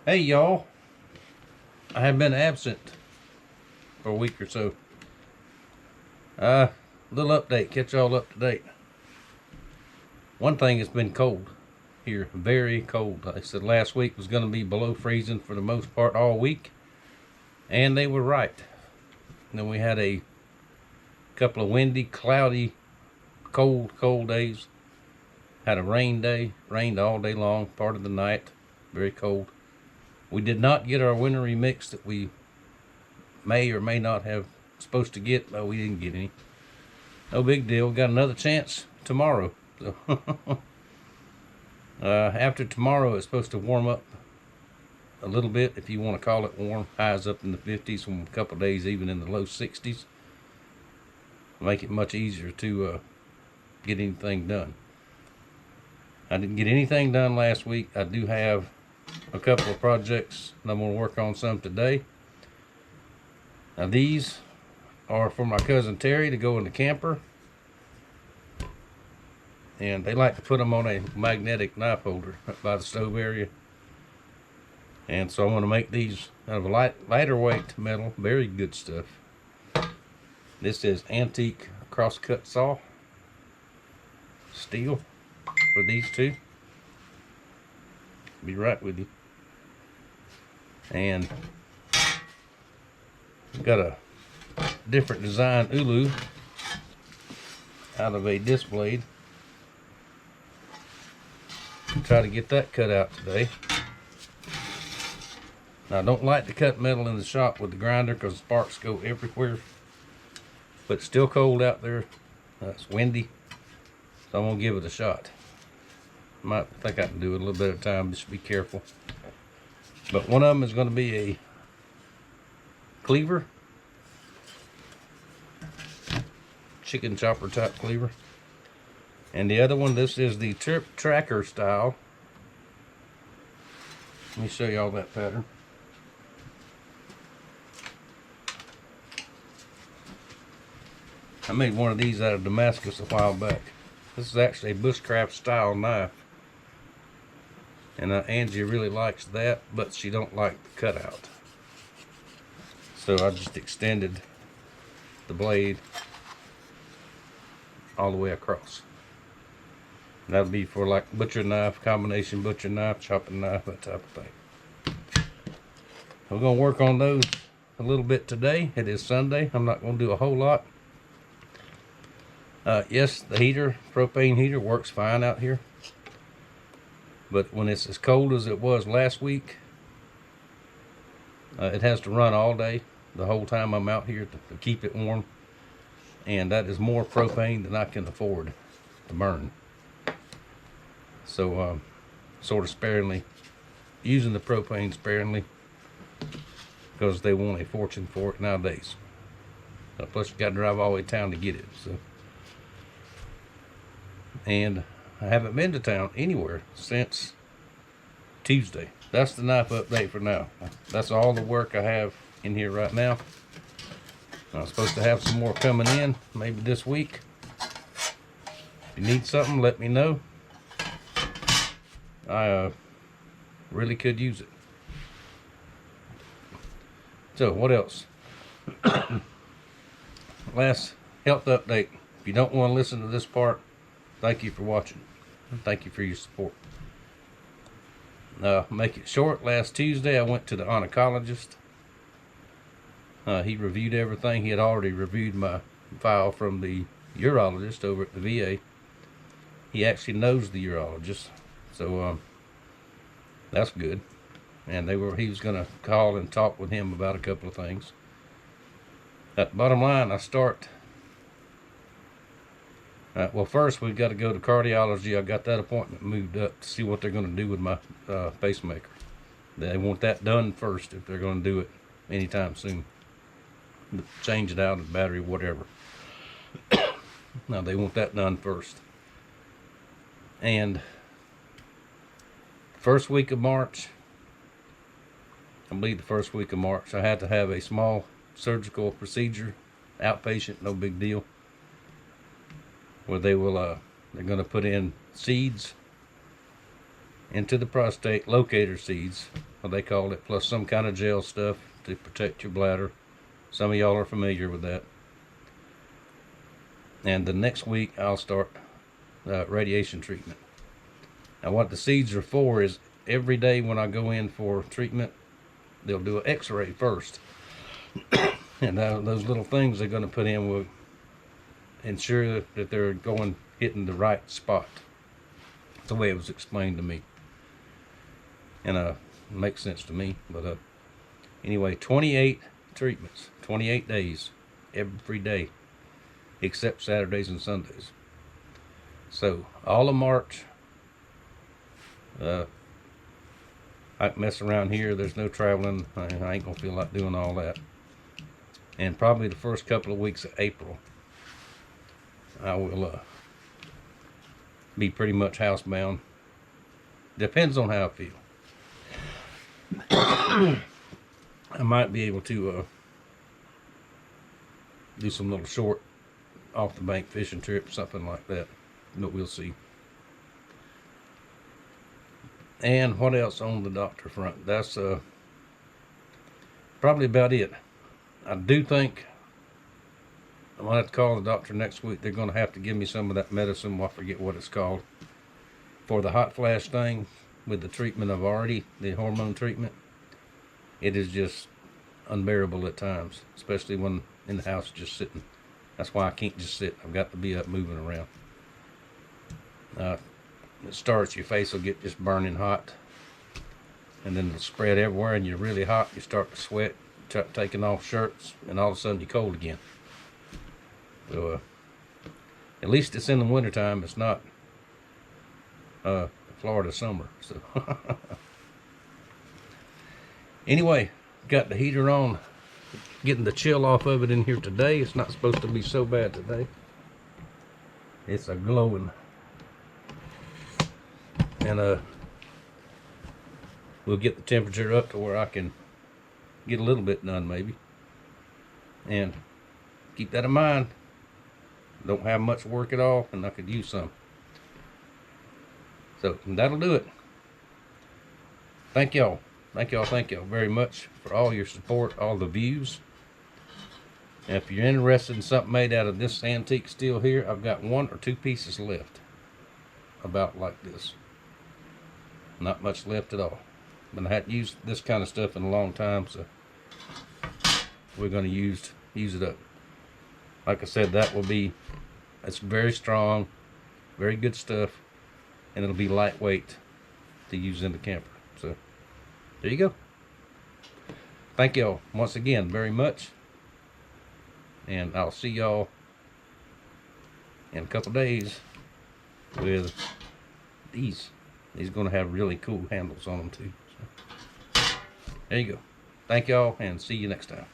Hey y'all, I have been absent for a week or so. Little update, catch y'all up to date. One thing, it's been cold here, very cold. I said last week was going to be below freezing for the most part all week, and they were right. And then we had a couple of windy, cloudy, cold days. Had a rain day, rained all day long, part of the night, very cold. We did not get our wintry mix that we may or may not have supposed to get, but we didn't get any. No big deal. We got another chance tomorrow. So after tomorrow, it's supposed to warm up a little bit, if you want to call it warm. Highs up in the 50s, from a couple of days even in the low 60s. Make it much easier to get anything done. I didn't get anything done last week. I do have a couple of projects, and I'm going to work on some today. Now these are for my cousin Terry to go in the camper, and they like to put them on a magnetic knife holder up by the stove area. And so I'm going to make these out of a lighter weight metal, very good stuff. This is antique crosscut saw steel for these two. Be right with you. And got a different design ulu out of a disc blade. Try to get that cut out today. Now, I don't like to cut metal in the shop with the grinder because sparks go everywhere. But it's still cold out there. It's windy. So I'm going to give it a shot. Might think I can do it a little bit at a time. Just be careful. But one of them is going to be a cleaver. Chicken chopper type cleaver. And the other one, this is the Trip Tracker style. Let me show y'all that pattern. I made one of these out of Damascus a while back. This is actually a bushcraft style knife. And Angie really likes that, but she don't like the cutout. So I just extended the blade all the way across. That'll be for like butcher knife, combination butcher knife, chopping knife, that type of thing. We're going to work on those a little bit today. It is Sunday. I'm not going to do a whole lot. Yes, the heater, propane heater, works fine out here. But when it's as cold as it was last week, it has to run all day, the whole time I'm out here to keep it warm. And that is more propane than I can afford to burn. So, sort of sparingly, using the propane sparingly, because they want a fortune for it nowadays. Plus, you got to drive all the way to town to get it. So, and I haven't been to town anywhere since Tuesday. That's the knife update for now. That's all the work I have in here right now. I'm supposed to have some more coming in, maybe this week. If you need something, let me know. I really could use it. So, what else? Last health update. If you don't want to listen to this part, thank you for watching. Thank you for your support. Make it short. Last Tuesday, I went to the oncologist. He reviewed everything. He had already reviewed my file from the urologist over at the VA. He actually knows the urologist, so that's good. And he was going to call and talk with him about a couple of things. Bottom line, well, first we've got to go to cardiology. I got that appointment moved up to see what they're going to do with my pacemaker. They want that done first if they're going to do it anytime soon. Change it out, the battery, whatever. Now they want that done first. And first week of March, I believe the first week of March, I had to have a small surgical procedure, outpatient, no big deal, where they're going to put in seeds into the prostate, locator seeds, what they call it, plus some kind of gel stuff to protect your bladder. Some of y'all are familiar with that. And the next week I'll start radiation treatment. Now what the seeds are for is every day when I go in for treatment, they'll do an x-ray first. And those little things they're going to put in will ensure that they're hitting the right spot. That's the way it was explained to me. And it makes sense to me. But anyway, 28 treatments, 28 days, every day, except Saturdays and Sundays. So all of March, I can mess around here. There's no traveling. I ain't gonna feel like doing all that. And probably the first couple of weeks of April, I will be pretty much housebound. Depends on how I feel. I might be able to do some little short off the bank fishing trip, something like that, but we'll see. And what else on the doctor front? That's probably about it. I do think I'm gonna have to call the doctor next week. They're gonna have to give me some of that medicine, I forget what it's called, for the hot flash thing with the treatment I've already, the hormone treatment. It is just unbearable at times, especially when in the house just sitting. That's why I can't just sit. I've got to be up moving around. It starts, your face will get just burning hot, and then it'll spread everywhere, and you're really hot. You start to sweat, start taking off shirts, and all of a sudden you're cold again. So at least it's in the wintertime. It's not Florida summer. So anyway, got the heater on, getting the chill off of it in here today. It's not supposed to be so bad today. It's a glowing. And we'll get the temperature up to where I can get a little bit done maybe. And keep that in mind. Don't have much work at all, and I could use some. So that'll do it. Thank y'all very much for all your support, all the views. And if you're interested in something made out of this antique steel here, I've got 1 or 2 pieces left, about like this. Not much left at all, but I hadn't used this kind of stuff in a long time, so we're going to use it up. Like I said, it's very strong, very good stuff, and it'll be lightweight to use in the camper. So there you go. Thank y'all once again very much, and I'll see y'all in a couple days with these. These are going to have really cool handles on them too. So there you go. Thank y'all, and see you next time.